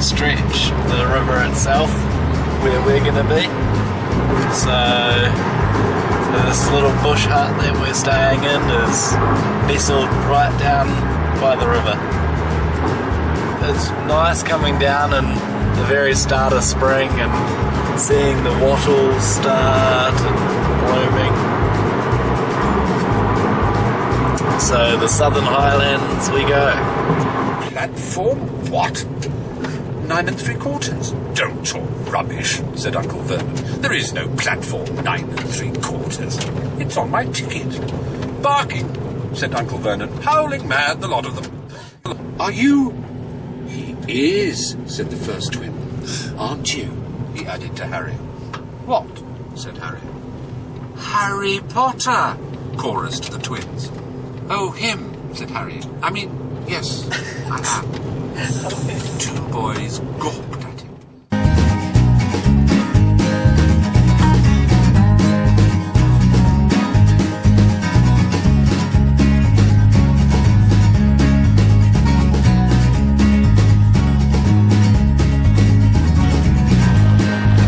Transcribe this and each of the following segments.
stretch the river itself where we're going to be. So this little bush hut that we're staying in is nestled right down by the river. It's nice coming down in the very start of spring and seeing the wattles start and blooming. So the Southern Highlands we go. Platform what? 9 3/4? Don't talk rubbish, said Uncle Vernon. There is no platform 9 3/4. It's on my ticket. Barking, said Uncle Vernon. Howling mad, the lot of them. Are you? He is, said the first twin. Aren't you? He added to Harry. What? Said Harry. Harry Potter, chorused the twins. Oh, him, said Harry. I mean, yes, I am. The two boys gawped at him.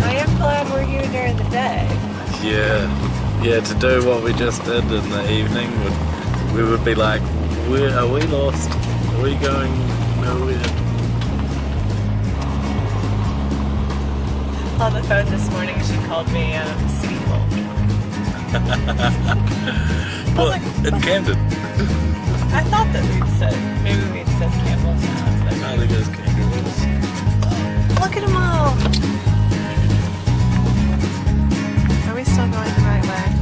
I am glad we're here during the day. Yeah, to do what we just did in the evening, we would be like, where are we lost? Are we going nowhere? On the phone this morning, she called me city folk. What? In Camden? I thought that maybe we'd said Campbelltown. But I think it was kangaroos. look at them all. Are we still going the right way?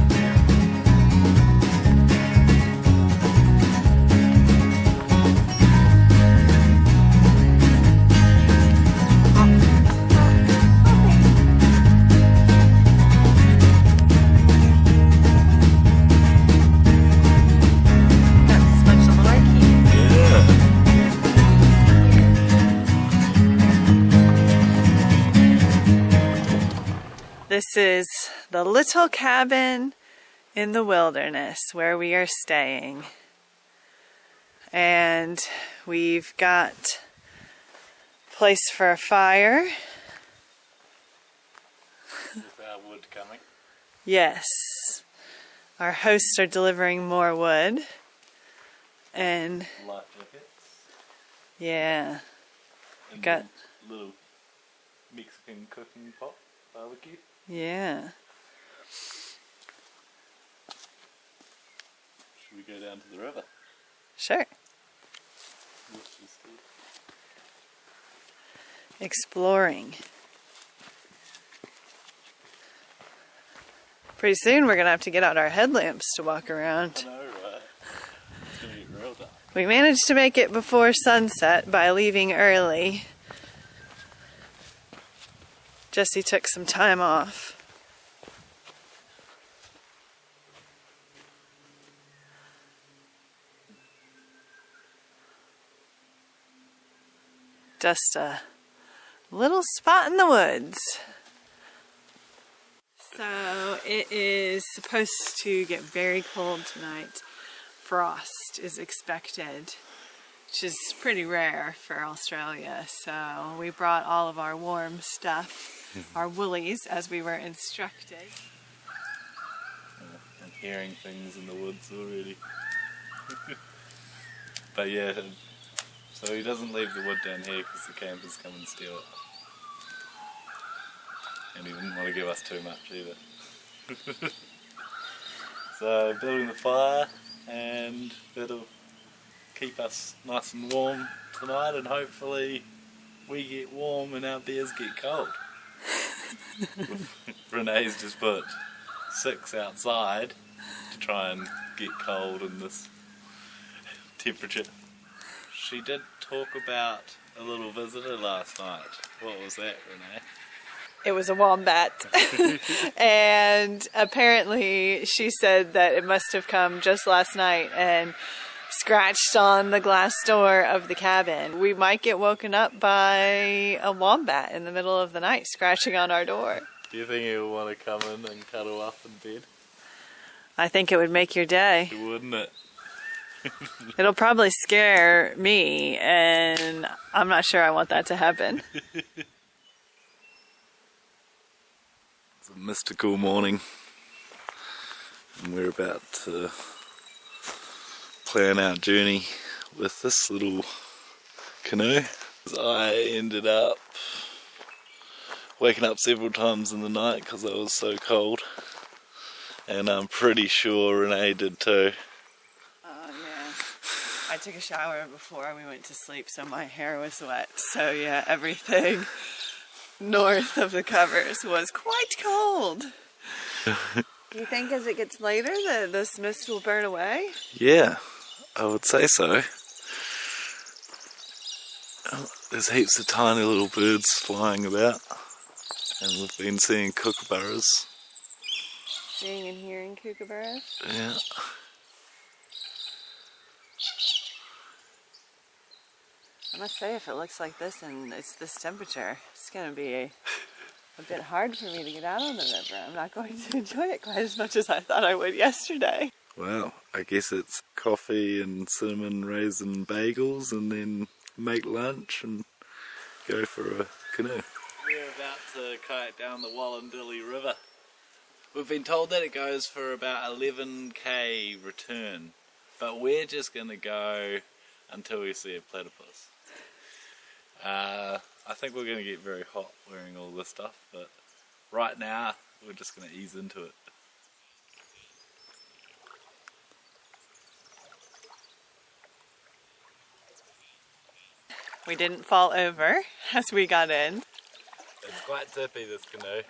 This is the little cabin in the wilderness where we are staying. And we've got a place for a fire. With our wood coming. Yes. Our hosts are delivering more wood. And Life jackets. yeah. And Got a little Mexican cooking pot barbecue. yeah. Should we go down to the river? Sure. Exploring. Pretty soon we're gonna have to get out our headlamps to walk around. I know, right? It's gonna get real dark. We managed to make it before sunset by leaving early. Jesse took some time off. Just a little spot in the woods. So it is supposed to get very cold tonight. Frost is expected, which is pretty rare for Australia. So we brought all of our warm stuff, our woolies, as we were instructed. I'm hearing things in the woods already. But yeah, so he doesn't leave the wood down here because the campers come and steal it. And he didn't want to give us too much either. So building the fire, and it'll keep us nice and warm tonight, and hopefully we get warm and our bears get cold. Renee's just put 6 outside to try and get cold in this temperature. She did talk about a little visitor last night. What was that, Renee? It was a wombat. And apparently she said that it must have come just last night and scratched on the glass door of the cabin. We might get woken up by a wombat in the middle of the night scratching on our door. Do you think he'll want to come in and cuddle up in bed? I think it would make your day. Wouldn't it? It'll probably scare me, and I'm not sure I want that to happen. It's a mystical morning, and we're about to plan our journey with this little canoe. I ended up waking up several times in the night because I was so cold, and I'm pretty sure Renee did too. Oh yeah, I took a shower before we went to sleep, so my hair was wet. So yeah, everything north of the covers was quite cold. You think as it gets later that this mist will burn away? Yeah, I would say so. There's heaps of tiny little birds flying about, and we've been seeing kookaburras. Seeing and hearing kookaburras? Yeah. I must say, if it looks like this and it's this temperature, it's going to be a bit hard for me to get out on the river. I'm not going to enjoy it quite as much as I thought I would yesterday. Well, I guess it's coffee and cinnamon raisin bagels, and then make lunch and go for a canoe. We're about to kayak down the Wanderlove River. We've been told that it goes for about 11k return, but we're just going to go until we see a platypus. I think we're going to get very hot wearing all this stuff, but right now we're just going to ease into it. We didn't fall over as we got in. It's quite tippy, this canoe.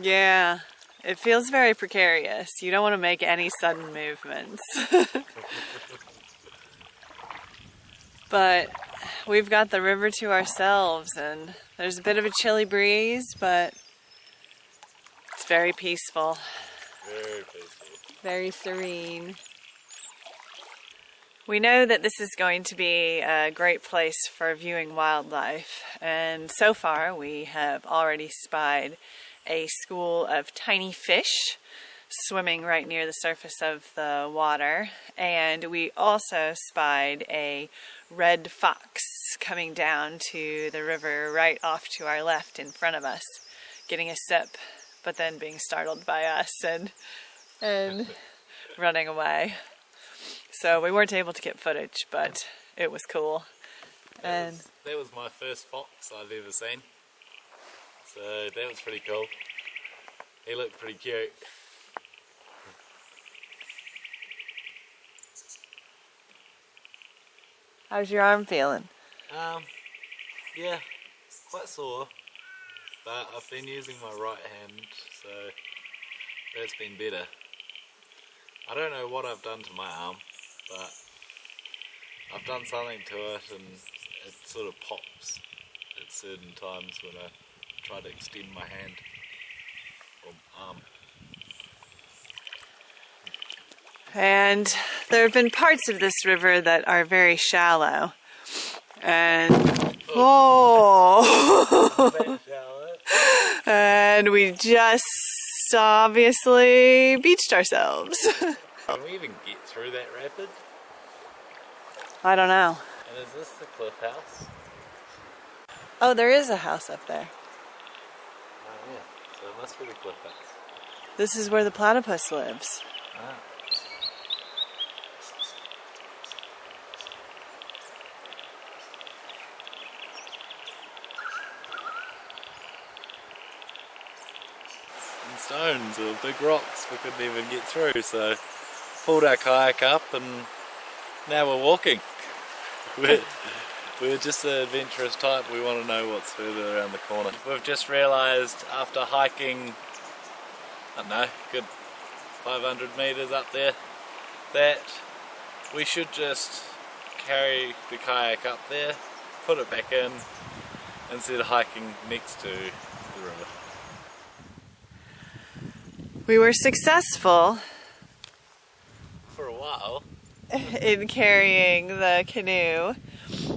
Yeah, it feels very precarious. You don't want to make any sudden movements. But we've got the river to ourselves, and there's a bit of a chilly breeze, but it's very peaceful. Very peaceful. Very serene. We know that this is going to be a great place for viewing wildlife, and so far we have already spied a school of tiny fish swimming right near the surface of the water, and we also spied a red fox coming down to the river right off to our left in front of us, getting a sip, but then being startled by us and running away. So we weren't able to get footage, but it was cool. That was my first fox I've ever seen. So that was pretty cool. He looked pretty cute. How's your arm feeling? Yeah, quite sore, but I've been using my right hand, so that's been better. I don't know what I've done to my arm, but I've done something to it, and it sort of pops at certain times when I try to extend my hand or arm. And there have been parts of this river that are very shallow. And and we just obviously beached ourselves. Can we even get through that rapid? I don't know. And is this the cliff house? Oh, there is a house up there. Oh yeah, so it must be the cliff house. This is where the platypus lives. Ah. Stones or big rocks we couldn't even get through, so pulled our kayak up and now we're walking. We're just an adventurous type, we want to know what's further around the corner. We've just realised after hiking, I don't know, good 500 metres up there, that we should just carry the kayak up there, put it back in, instead of hiking next to the river. We were successful For a while. in carrying the canoe.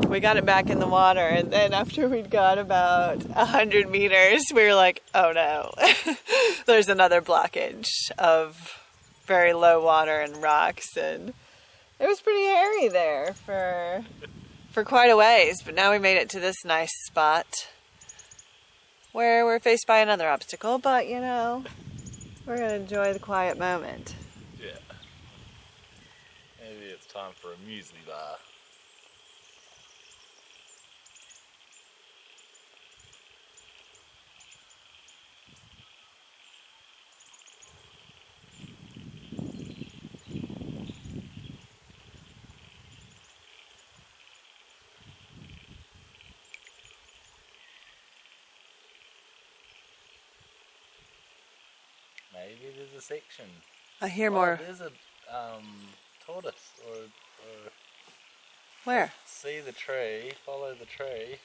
We got it back in the water, and then after we'd got about 100 meters, we were like, oh no. There's another blockage of very low water and rocks, and It was pretty hairy there for quite a ways, but now we made it to this nice spot where we're faced by another obstacle, but you know, we're gonna enjoy the quiet moment. Yeah. Maybe it's time for a muesli bar. Maybe there's a section. I hear more. There's a tortoise or Where? see the tree, follow the tree,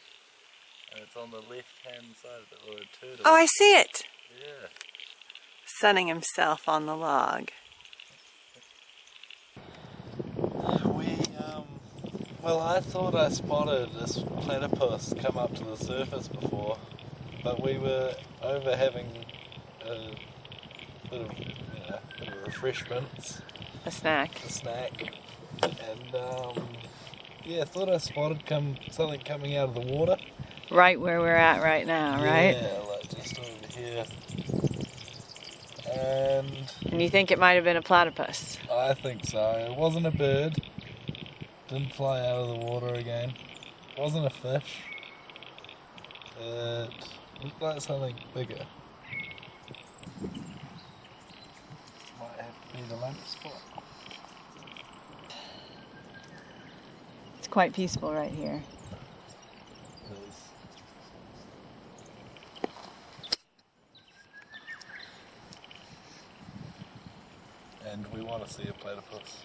and it's on the left-hand side of it, or a turtle. Oh, I see it! Yeah. Sunning himself on the log. Well, I thought I spotted this platypus come up to the surface before, but we were over having a bit of refreshments. A snack. And yeah, I thought I spotted something coming out of the water. Right where we're at right now, right? Yeah, like just over here. And you think it might have been a platypus? I think so. It wasn't a bird. Didn't fly out of the water again. Wasn't a fish. It looked like something bigger. Might have to be the lunch spot. It's quite peaceful right here. It is. And we want to see a platypus.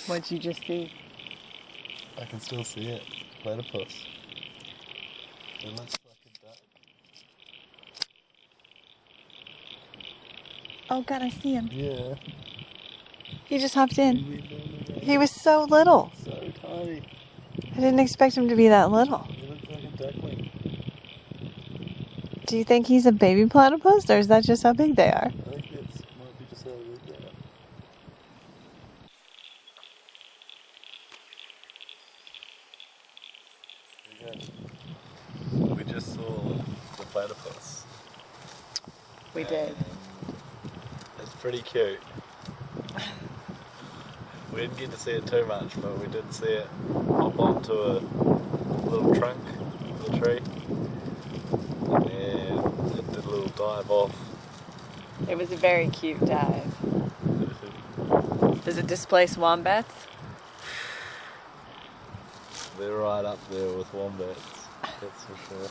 What'd you just see? I can still see it. Platypus. It looks like a duck. Oh God, I see him. Yeah. He just hopped in. He was so little. So tiny. I didn't expect him to be that little. He looks like a duckling. Do you think he's a baby platypus, or is that just how big they are? I think it might be just how big they are. We just saw the platypus. We did. It's pretty cute. We didn't get to see it too much, but we did see it hop onto a little trunk of the tree. And it did a little dive off. It was a very cute dive. Does it displace wombats? They're right up there with wombats, that's for sure.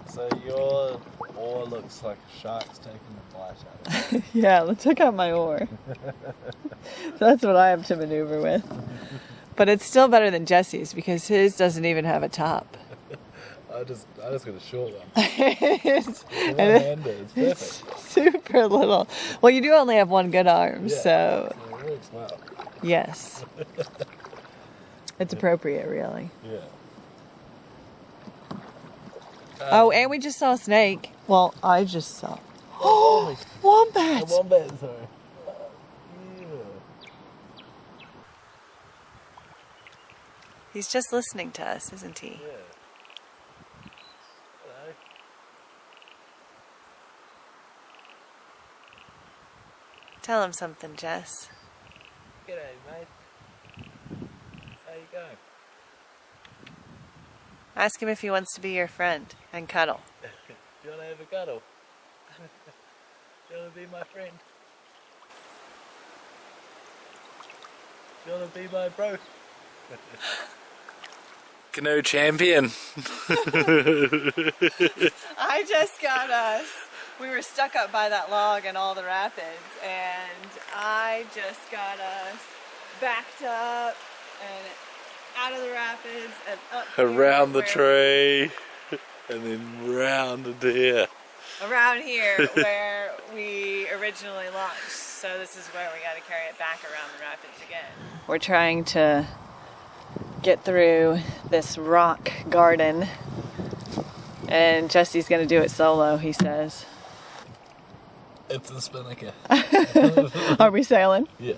So your oar looks like a shark's taking a bite out of it. Yeah, let's hook up my oar. That's what I have to maneuver with. But it's still better than Jesse's because his doesn't even have a top. I just got a short one. it's, One-handed, it's perfect. super little. Well, you do only have one good arm, Yeah, so it works well. yes. It's appropriate, really. Yeah. Oh, and we just saw a snake. Well, I just saw. Oh, wombat! A wombat, sorry. Yeah. He's just listening to us, isn't he? Yeah. Hello. Tell him something, Jess. G'day, mate. How you going? Ask him if he wants to be your friend and cuddle. Do you want to have a cuddle? Do you want to be my friend? Do you want to be my bro? Canoe champion. I just got us. We were stuck up by that log and all the rapids, and I just got us backed up and out of the rapids and up Around the here tree. and then round into here. Around here where we originally launched. So this is where we got to carry it back around the rapids again. We're trying to get through this rock garden, and Jesse's going to do it solo, he says. It's a spinnaker. Are we sailing? Yeah.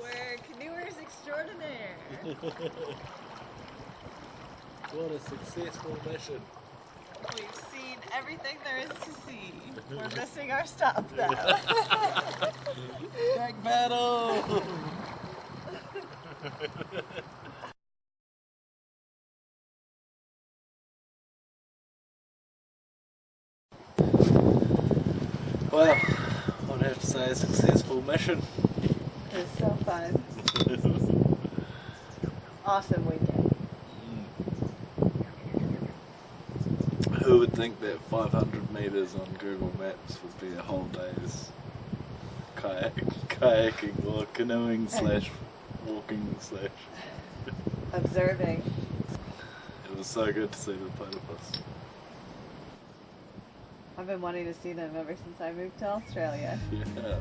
We're canoers extraordinaire. What a successful mission. We've seen everything there is to see. We're missing our stop though. Back battle! Well, I'd have to say a successful mission. It was so fun. Awesome weekend. Who would think that 500 meters on Google Maps would be a whole day's kayaking or canoeing slash walking slash. Observing. It was so good to see the platypus. I've been wanting to see them ever since I moved to Australia. Yeah.